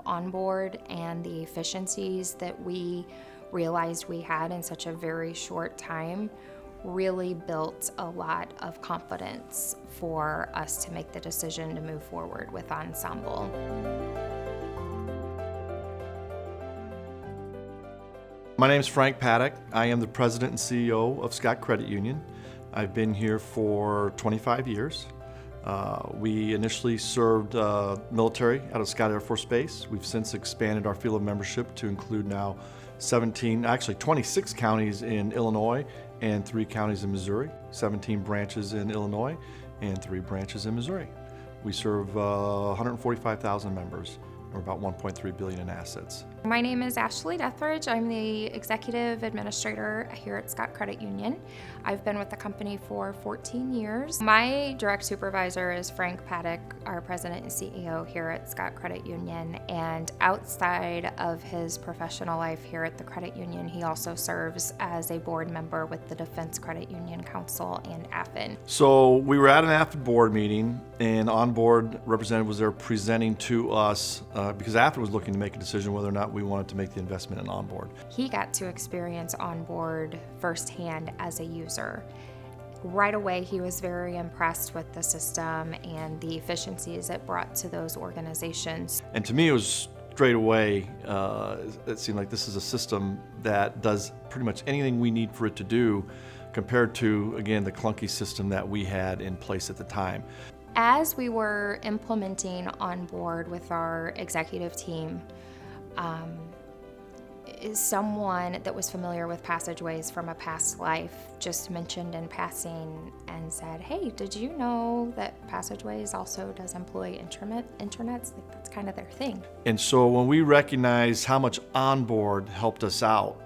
OnBoard and the efficiencies that we realized we had in such a very short time really built a lot of confidence for us to make the decision to move forward with OnSemble. My name is Frank Padak. I am the president and CEO of Scott Credit Union. I've been here for 25 years. We initially served military out of Scott Air Force Base. We've since expanded our field of membership to include now 26 counties in Illinois and 3 counties in Missouri, 17 branches in Illinois and 3 branches in Missouri. We serve 145,000 members. We're about $1.3 billion in assets. My name is Ashley Dethridge. I'm the executive administrator here at Scott Credit Union. I've been with the company for 14 years. My direct supervisor is Frank Padak, our president and CEO here at Scott Credit Union. And outside of his professional life here at the credit union, he also serves as a board member with the Defense Credit Union Council and AFIN. So we were at an AFIN board meeting, and OnBoard representative was there presenting to us because AFIN was looking to make a decision whether or not we wanted to make the investment in OnBoard. He got to experience OnBoard firsthand as a user. Right away, he was very impressed with the system and the efficiencies it brought to those organizations. And to me, it was straight away, it seemed like this is a system that does pretty much anything we need for it to do compared to, again, the clunky system that we had in place at the time. As we were implementing OnBoard with our executive team, someone that was familiar with Passageways from a past life just mentioned in passing and said, "Hey, did you know that Passageways also does employ intranets? Like, that's kind of their thing." And so when we recognized how much OnBoard helped us out,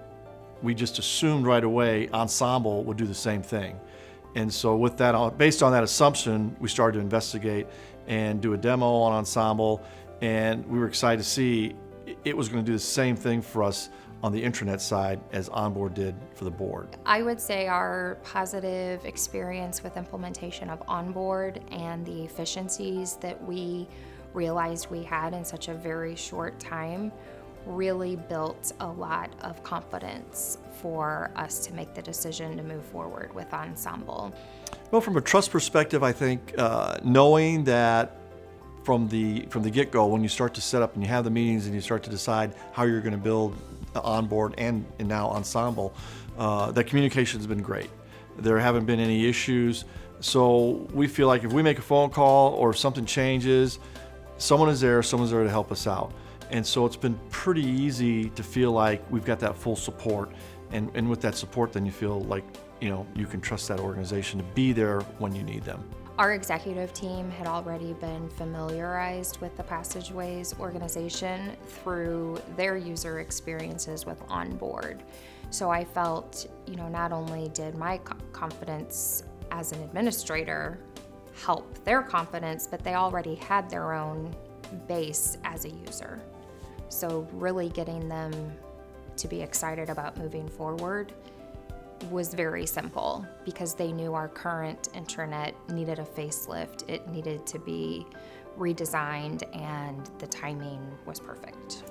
we just assumed right away OnSemble would do the same thing. And so with that, based on that assumption, we started to investigate and do a demo on OnSemble, and we were excited to see it was going to do the same thing for us on the intranet side as OnBoard did for the board. I would say our positive experience with implementation of OnBoard and the efficiencies that we realized we had in such a very short time really built a lot of confidence for us to make the decision to move forward with OnSemble. Well, from a trust perspective, I think knowing that from the get-go, when you start to set up and you have the meetings and you start to decide how you're going to build OnBoard and now OnSemble, that communication has been great. There haven't been any issues. So we feel like if we make a phone call or if something changes, someone's there to help us out. And so it's been pretty easy to feel like we've got that full support. And with that support, then you feel like, you can trust that organization to be there when you need them. Our executive team had already been familiarized with the Passageways organization through their user experiences with OnBoard. So I felt, not only did my confidence as an administrator help their confidence, but they already had their own base as a user. So really getting them to be excited about moving forward was very simple because they knew our current intranet needed a facelift. It needed to be redesigned, and the timing was perfect.